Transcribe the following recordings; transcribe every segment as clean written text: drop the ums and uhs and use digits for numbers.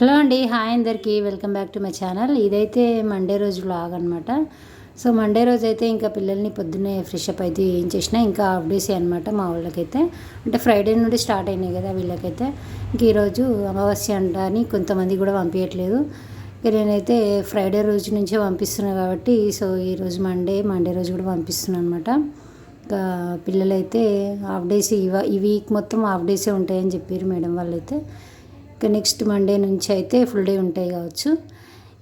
Hello అండి, hi అందరికీ, welcome back to my channel. ఇదైతే మండే రోజు వ్లాగ్ అనమాట. సో మండే రోజు అయితే ఇంకా పిల్లల్ని పొద్దున్నే ఫ్రెష్ అప్ అయితే ఏం చేసినా ఇంకా హాఫ్ డేసే అనమాట మా వాళ్ళకైతే. అంటే ఫ్రైడే నుండి స్టార్ట్ అయినాయి కదా వీళ్ళకైతే. ఇంక ఈరోజు అమావాస్య అంట అని కొంతమంది కూడా పంపించట్లేదు. ఇక నేనైతే ఫ్రైడే రోజు నుంచే పంపిస్తున్నాను కాబట్టి సో ఈరోజు మండే రోజు కూడా పంపిస్తున్నాను అనమాట. ఇంకా పిల్లలైతే హాఫ్ డేస్ ఈ వీక్ మొత్తం హాఫ్ డేసే ఉంటాయని చెప్పారు మేడం వాళ్ళైతే. ఇంకా నెక్స్ట్ మండే నుంచి అయితే ఫుల్ డే ఉంటాయి కావచ్చు.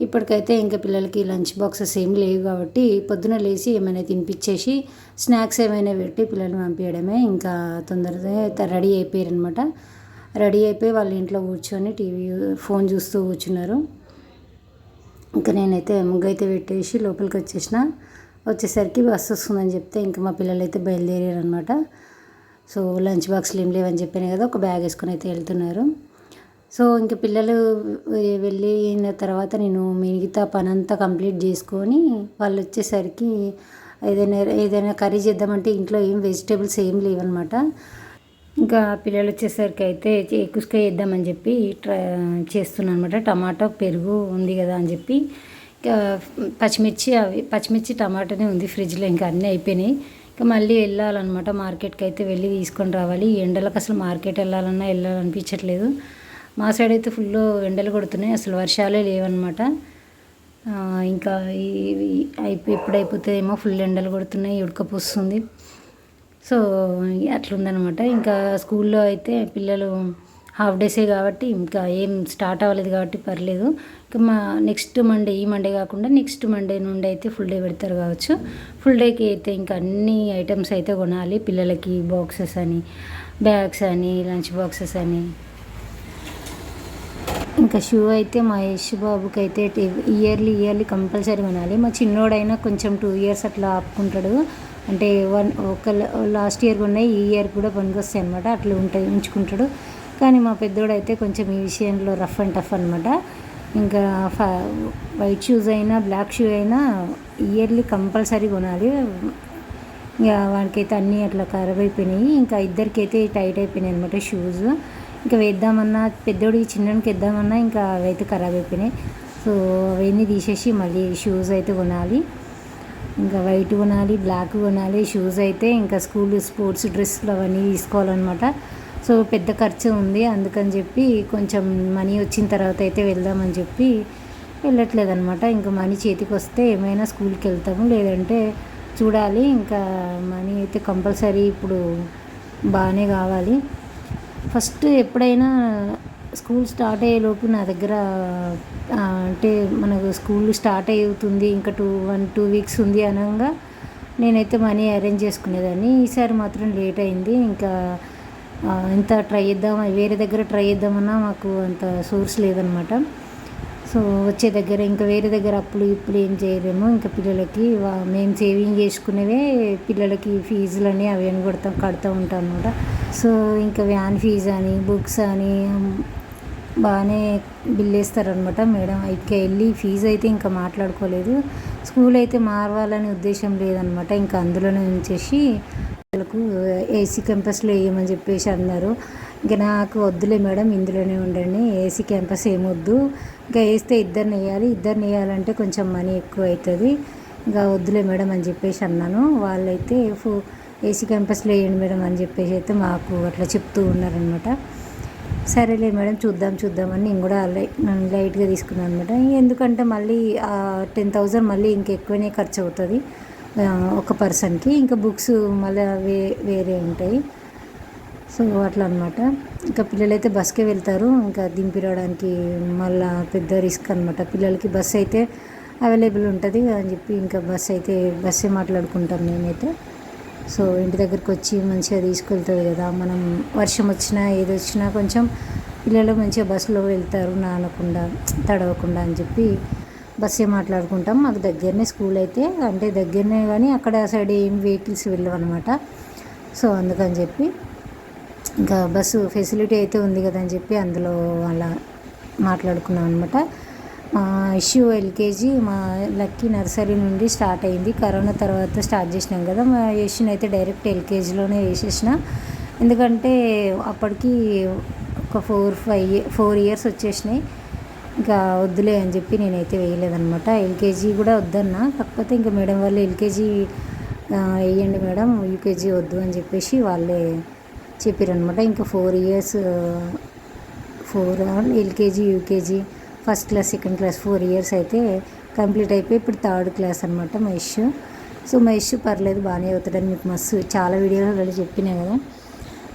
ఇప్పటికైతే ఇంకా పిల్లలకి లంచ్ బాక్సెస్ ఏమి లేవు కాబట్టి పొద్దున లేచి ఏమైనా తినిపించేసి స్నాక్స్ ఏమైనా పెట్టి పిల్లల్ని పంపించడమే. ఇంకా తొందరగా రెడీ అయిపోయారు అనమాట. రెడీ అయిపోయి వాళ్ళ ఇంట్లో కూర్చొని ఫోన్ చూస్తూ కూర్చున్నారు. ఇంకా నేనైతే ముగ్గు అయితే పెట్టేసి లోపలికి వచ్చేసరికి బస్సు వస్తుందని చెప్తే ఇంకా మా పిల్లలు అయితే బయలుదేరారు అనమాట. సో లంచ్ బాక్స్లు ఏం లేవని చెప్పాను కదా, ఒక బ్యాగ్ వేసుకొని అయితే వెళ్తున్నారు. సో ఇంక పిల్లలు వెళ్ళిన తర్వాత నేను మిగతా పని అంతా కంప్లీట్ చేసుకొని వాళ్ళు వచ్చేసరికి ఏదైనా కర్రీ చేద్దామంటే ఇంట్లో ఏం వెజిటేబుల్స్ ఏం లేవన్నమాట. ఇంకా పిల్లలు వచ్చేసరికి అయితే కుస్కాయ వేద్దామని చెప్పి చేస్తున్నాను అనమాట. టమాటా పెరుగు ఉంది కదా అని చెప్పి ఇంకా పచ్చిమిర్చి టమాటానే ఉంది ఫ్రిడ్జ్లో, ఇంకా అన్నీ అయిపోయినాయి. ఇంకా మళ్ళీ వెళ్ళాలన్నమాట, మార్కెట్కి అయితే వెళ్ళి తీసుకొని రావాలి. ఈ ఎండలకు అసలు మార్కెట్ వెళ్ళాలనిపించట్లేదు. మా సైడ్ అయితే ఫుల్ ఎండలు కొడుతున్నాయి, అసలు వర్షాలే లేవన్నమాట. ఇంకా ఎప్పుడు అయిపోతుందేమో, ఫుల్ ఎండలు కొడుతున్నాయి, ఉడకపోస్తుంది. సో అట్లుందనమాట. ఇంకా స్కూల్లో అయితే పిల్లలు హాఫ్ డేసే కాబట్టి ఇంకా ఏం స్టార్ట్ అవ్వలేదు కాబట్టి పర్లేదు. ఇంకా నెక్స్ట్ మండే, ఈ మండే కాకుండా నెక్స్ట్ మండే నుండి అయితే ఫుల్ డే పెడతారు కావచ్చు. ఫుల్ డేకి అయితే ఇంకా అన్ని ఐటమ్స్ అయితే కొనాలి పిల్లలకి. బాక్సెస్ అని, బ్యాగ్స్ అని, లంచ్ బాక్సెస్ అని. ఇంకా షూ అయితే మా యశ్ బాబుకి అయితే ఇయర్లీ కంపల్సరీ కొనాలి. మా చిన్నోడైనా కొంచెం 2 years అట్లా ఆపుకుంటాడు. అంటే లాస్ట్ ఇయర్ ఉన్నాయి, ఈ ఇయర్ కూడా పనికొస్తాయి అనమాట. అట్లా ఉంటాయి, ఉంచుకుంటాడు. కానీ మా పెద్దోడైతే కొంచెం ఈ విషయంలో రఫ్ అండ్ టఫ్ అనమాట. ఇంకా వైట్ షూస్ అయినా బ్లాక్ షూ అయినా ఇయర్లీ కంపల్సరీ కొనాలి. ఇంకా వాడికైతే అన్నీ అట్లా ఖరాబ్ అయిపోయినాయి. ఇంకా ఇద్దరికైతే టైట్ అయిపోయినాయి అనమాట షూస్. ఇంకా వేద్దామన్నా, పెద్దోడికి చిన్నోడికి వేద్దామన్నా ఇంకా అవైతే ఖరాబ్ అయిపోయినాయి. సో అవన్నీ తీసేసి మళ్ళీ షూస్ అయితే కొనాలి. ఇంకా వైట్ కొనాలి, బ్లాక్ కొనాలి. షూస్ అయితే ఇంకా స్కూల్ స్పోర్ట్స్ డ్రెస్సులు అవన్నీ తీసుకోవాలన్నమాట. సో పెద్ద ఖర్చు ఉంది, అందుకని చెప్పి కొంచెం మనీ వచ్చిన తర్వాత అయితే వెళ్దామని చెప్పి వెళ్ళట్లేదు అనమాట. ఇంకా మనీ చేతికి వస్తే ఏమైనా స్కూల్కి వెళ్తాము, లేదంటే చూడాలి. ఇంకా మనీ అయితే కంపల్సరీ ఇప్పుడు బాగానే కావాలి. ఫస్ట్ ఎప్పుడైనా స్కూల్ స్టార్ట్ అయ్యేలోపు నా దగ్గర అంటే మనకు స్కూల్ స్టార్ట్ అవుతుంది ఇంకా 2 weeks ఉంది అనగా నేనైతే మనీ అరేంజ్ చేసుకునేదాన్ని. ఈసారి మాత్రం లేట్ అయింది. ఇంకా ఎంత ట్రై చేద్దామా, వేరే దగ్గర ట్రై చేద్దామన్నా మాకు అంత సోర్స్ లేదనమాట. సో వచ్చే దగ్గర ఇంకా వేరే దగ్గర అప్పులు ఏం చేయలేము. ఇంకా పిల్లలకి మేము సేవింగ్ చేసుకునేవే పిల్లలకి ఫీజులని అవి అని కడుతూ ఉంటాం అనమాట. సో ఇంకా వ్యాన్ ఫీజు అని, బుక్స్ అని బాగానే బిల్ వేస్తారనమాట మేడం. ఇంకా వెళ్ళి ఫీజు అయితే ఇంకా మాట్లాడుకోలేదు. స్కూల్ అయితే మారవాలనే ఉద్దేశం లేదనమాట. ఇంకా అందులోనే ఉంచేసి వాళ్ళకు ఏసీ క్యాంపస్లో వేయమని చెప్పేసి అన్నారు. ఇంకా నాకు వద్దులే మేడం, ఇందులోనే ఉండండి, ఏసీ క్యాంపస్ ఏమొద్దు, ఇంకా వేస్తే ఇద్దరిని వేయాలంటే కొంచెం మనీ ఎక్కువ అవుతుంది, ఇంకా వద్దులే మేడం అని చెప్పేసి అన్నాను. వాళ్ళైతే ఏసీ క్యాంపస్లో వేయండి మేడం అని చెప్పేసి అయితే మాకు అట్లా చెప్తూ ఉన్నారనమాట. సరేలే మేడం చూద్దామని నేను కూడా లైట్గా తీసుకున్నాను అనమాట. ఎందుకంటే మళ్ళీ 10,000 మళ్ళీ ఇంకెక్కువనే ఖర్చు అవుతుంది ఒక పర్సన్కి. ఇంకా బుక్స్ మళ్ళీ వేరే ఉంటాయి. సో అట్లా అనమాట. ఇంకా పిల్లలైతే బస్కే వెళ్తారు, ఇంకా దింపిరావడానికి మళ్ళీ పెద్ద రిస్క్ అనమాట. పిల్లలకి బస్సు అయితే అవైలబుల్ ఉంటుంది అని చెప్పి ఇంకా బస్సే మాట్లాడుకుంటాం మేమైతే. సో ఇంటి దగ్గరికి వచ్చి మంచిగా తీసుకెళ్తుంది కదా, మనం వర్షం వచ్చినా ఏది వచ్చినా కొంచెం పిల్లలు మంచిగా బస్సులో వెళ్తారు నానకుండా తడవకుండా అని చెప్పి బస్సే మాట్లాడుకుంటాం. మాకు దగ్గరనే స్కూల్ అయితే, అంటే దగ్గరనే కానీ అక్కడ సైడ్ ఏం వెహికల్స్ వెళ్ళవు అనమాట. సో అందుకని చెప్పి ఇంకా బస్సు ఫెసిలిటీ అయితే ఉంది కదా అని చెప్పి అందులో అలా మాట్లాడుకున్నాం అనమాట. మా ఇష్యూ ఎల్కేజీ, మా లక్కీ నర్సరీ నుండి స్టార్ట్ అయింది. కరోనా తర్వాత స్టార్ట్ చేసినాం కదా, మా యష్ని అయితే డైరెక్ట్ ఎల్కేజీలోనే వేసేసిన. ఎందుకంటే అప్పటికి ఒక 4 years వచ్చేసినాయి. ఇంకా వద్దులే అని చెప్పి నేనైతే వేయలేదనమాట. ఎల్కేజీ కూడా వద్దన్నా, కాకపోతే ఇంకా మేడం వాళ్ళు ఎల్కేజీ వేయండి మేడం, యూకేజీ వద్దు అని చెప్పేసి వాళ్ళే చెప్పారనమాట. ఇంకా 4 years 4 LKG UKG first class second class 4 years అయితే కంప్లీట్ అయిపోయి ఇప్పుడు 3rd class అనమాట మహేష్. సో మహేష్ పర్లేదు బాగానే అవుతాడని మీకు మస్తు చాలా వీడియోలలో చెప్పినా కదా.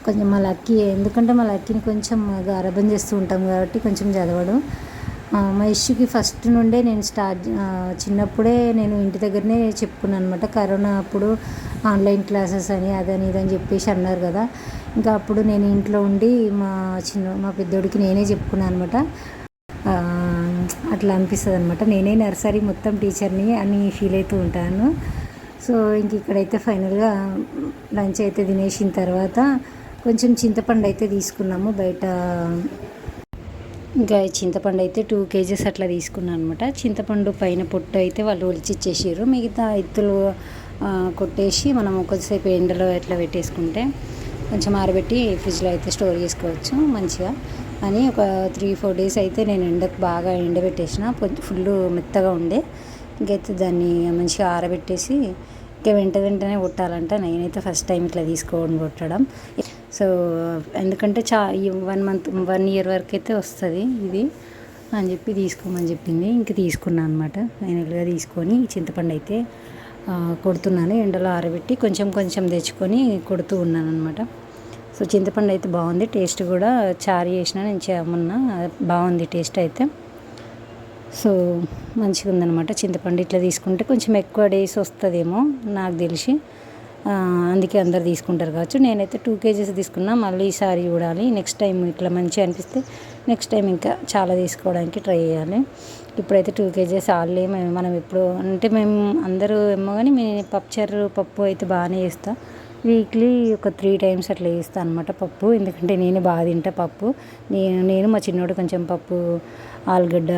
కొంచెం మా లక్కీ, ఎందుకంటే మా లక్కీని కొంచెం గారాబం చేస్తూ ఉంటాం కాబట్టి కొంచెం చదవడు. మహేష్కి ఫస్ట్ నుండే నేను చిన్నప్పుడే నేను ఇంటి దగ్గరనే చెప్పుకున్నాను అనమాట. కరోనా అప్పుడు ఆన్లైన్ క్లాసెస్ అని అదని ఇదని చెప్పేసి అన్నారు కదా. ఇంకా అప్పుడు నేను ఇంట్లో ఉండి మా పెద్దోడికి నేనే చెప్పుకున్నాను అనమాట. అట్లా అనిపిస్తుంది అనమాట, నేనే నర్సరీ మొత్తం టీచర్ని అని ఫీల్ అవుతూ ఉంటాను. సో ఇంక ఇక్కడైతే ఫైనల్గా లంచ్ అయితే తినేసిన తర్వాత కొంచెం చింతపండు అయితే తీసుకున్నాము బయట. ఇంకా చింతపండు అయితే 2 kgs అట్లా తీసుకున్నాను అనమాట. చింతపండు పైన పొట్టు అయితే వాళ్ళు ఒలిచిచ్చేసారు, మిగతా ఎత్తులు కొట్టేసి మనం కొద్దిసేపు ఎండలో ఎట్లా పెట్టేసుకుంటే కొంచెం ఆరబెట్టి ఫ్రిడ్జ్లో అయితే స్టోర్ చేసుకోవచ్చు మంచిగా అని. ఒక 3-4 days అయితే నేను ఎండకు బాగా ఎండబెట్టేసిన, ఫుల్ మెత్తగా ఉండే. ఇంకైతే దాన్ని మంచిగా ఆరబెట్టేసి ఇంకా వెంటనే కొట్టాలంట. నేనైతే ఫస్ట్ టైం ఇట్లా తీసుకోవడం కొట్టడం. సో ఎందుకంటే 1 year వరకు అయితే వస్తుంది ఇది అని చెప్పి తీసుకోమని చెప్పింది. ఇంక తీసుకున్నాను అనమాట. ఫైనల్గా తీసుకొని చింతపండు అయితే కొడుతున్నాను, ఎండలో ఆరబెట్టి కొంచెం తెచ్చుకొని కొడుతూ ఉన్నాను అనమాట. సో చింతపండు అయితే బాగుంది, టేస్ట్ కూడా చారు చేసిన నేను మొన్న బాగుంది టేస్ట్ అయితే. సో మంచిగా ఉందన్నమాట. చింతపండు ఇట్లా తీసుకుంటే కొంచెం ఎక్కువ డేస్ వస్తుందేమో నాకు తెలిసి, అందుకే అందరు తీసుకుంటారు కావచ్చు. నేనైతే 2 kgs తీసుకున్నా, మళ్ళీ ఈసారి చూడాలి. నెక్స్ట్ టైం ఇట్లా మంచిగా అనిపిస్తే నెక్స్ట్ టైం ఇంకా చాలా తీసుకోవడానికి ట్రై చేయాలి. ఇప్పుడైతే 2 kgs ఆల్రెడీ మనం ఎప్పుడు అంటే మేము అందరూ ఏమో కానీ నేను పప్పు అయితే బాగానే చేస్తాను. వీక్లీ ఒక 3 times అట్లా చేస్తాను అనమాట పప్పు, ఎందుకంటే నేను బాగా తింటా పప్పు. నేను మా చిన్నోడు కొంచెం పప్పు, ఆలుగడ్డ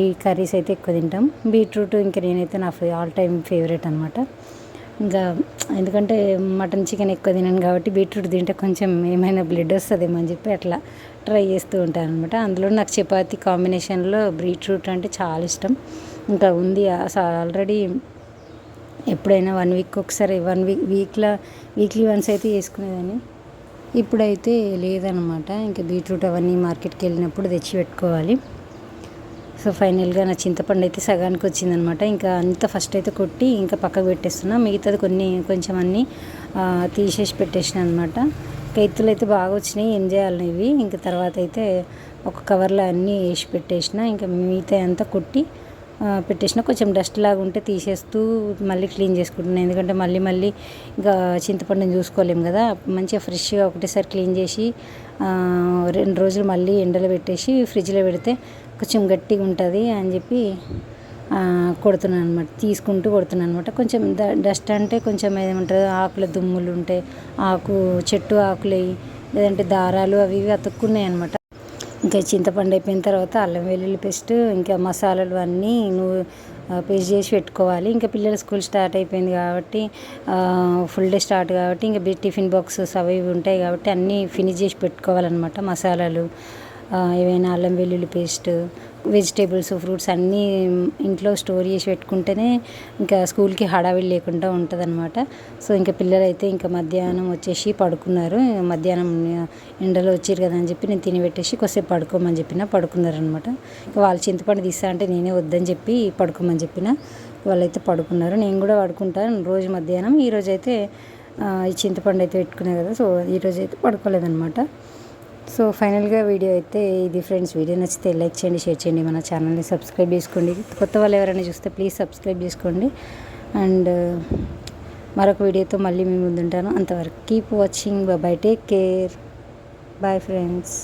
ఈ కర్రీస్ అయితే ఎక్కువ తింటాం. బీట్రూట్ ఇంకా నేనైతే నా ఆల్ టైమ్ ఫేవరెట్ అనమాట. ఇంకా ఎందుకంటే మటన్ చికెన్ ఎక్కువ తినను కాబట్టి బీట్రూట్ తింటే కొంచెం ఏమైనా బ్లడ్ వస్తుందేమో అని చెప్పి అట్లా ట్రై చేస్తూ ఉంటాను అనమాట. అందులో నాకు చపాతీ కాంబినేషన్లో బీట్రూట్ అంటే చాలా ఇష్టం. ఇంకా ఉంది ఆల్రెడీ, ఎప్పుడైనా 1 week ఒకసారి వీక్లీ వన్స్ అయితే చేసుకునేదాన్ని. ఇప్పుడైతే లేదనమాట. ఇంకా బీట్రూట్ అవన్నీ మార్కెట్కి వెళ్ళినప్పుడు తెచ్చి పెట్టుకోవాలి. సో ఫైనల్గా నా చింతపండు అయితే సగానికి వచ్చిందనమాట. ఇంకా అంతా ఫస్ట్ అయితే కొట్టి ఇంకా పక్కకు పెట్టేస్తున్నా, మిగతాది కొంచెం అన్నీ తీసేసి పెట్టేసిన అనమాట. ఎత్తులు అయితే బాగా వచ్చినాయి, ఏం చేయాలి ఇవి. ఇంకా తర్వాత అయితే ఒక కవర్లో అన్నీ వేసి పెట్టేసిన, ఇంకా మిగతా అంతా కొట్టి పెట్టేసిన. కొంచెం డస్ట్ లాగా ఉంటే తీసేస్తూ మళ్ళీ క్లీన్ చేసుకుంటున్నాను, ఎందుకంటే మళ్ళీ ఇంకా చింతపండుని చూసుకోలేము కదా. మంచిగా ఫ్రెష్గా ఒకటేసారి క్లీన్ చేసి 2 రోజులు మళ్ళీ ఎండలో పెట్టేసి ఫ్రిడ్జ్లో పెడితే కొంచెం గట్టిగా ఉంటుంది అని చెప్పి కొడుతున్నాను అనమాట, తీసుకుంటూ కొడుతున్నాను అనమాట. కొంచెం డస్ట్ అంటే కొంచెం ఏమంటారు, ఆకుల దుమ్ములు ఉంటాయి, చెట్టు ఆకులు లేదంటే దారాలు అవి అతుక్కున్నాయి అనమాట. ఇంకా చింతపండు అయిపోయిన తర్వాత అల్లం వెల్లుల్లి పేస్ట్ ఇంకా మసాలాలు అన్నీ పేస్ట్ చేసి పెట్టుకోవాలి. ఇంకా పిల్లల స్కూల్ స్టార్ట్ అయిపోయింది కాబట్టి ఫుల్ డే స్టార్ట్ కాబట్టి ఇంకా టిఫిన్ బాక్సెస్ అవి ఉంటాయి కాబట్టి అన్నీ ఫినిష్ చేసి పెట్టుకోవాలన్నమాట. మసాలాలు ఏవైనా అల్లం వెల్లుల్లి పేస్ట్, వెజిటేబుల్స్, ఫ్రూట్స్ అన్నీ ఇంట్లో స్టోర్ చేసి పెట్టుకుంటేనే ఇంకా స్కూల్కి హడావిడి లేకుండా ఉంటుంది అనమాట. సో ఇంకా పిల్లలు అయితే ఇంకా మధ్యాహ్నం వచ్చేసి పడుకున్నారు. మధ్యాహ్నం ఎండలో వచ్చారు కదా అని చెప్పి నేను తినిపెట్టేసి కొద్దిసేపు పడుకోమని పడుకున్నారనమాట. వాళ్ళు చింతపండు తీస్తా అంటే నేనే వద్దని చెప్పి పడుకోమని చెప్పిన, వాళ్ళైతే పడుకున్నారు. నేను కూడా పడుకుంటాను రోజు మధ్యాహ్నం. ఈరోజు అయితే ఈ చింతపండు అయితే పెట్టుకున్నాను కదా, సో ఈరోజు అయితే పడుకోలేదనమాట. సో ఫైనల్గా వీడియో అయితే ఇది ఫ్రెండ్స్. వీడియో నచ్చితే లైక్ చేయండి, షేర్ చేయండి, మన ఛానల్ని సబ్స్క్రైబ్ చేసుకోండి. కొత్త వాళ్ళు ఎవరైనా చూస్తే ప్లీజ్ సబ్స్క్రైబ్ చేసుకోండి. అండ్ మరొక వీడియోతో మళ్ళీ మీ ముందుంటాను. అంతవరకు keep watching. Bye, take care. Bye friends.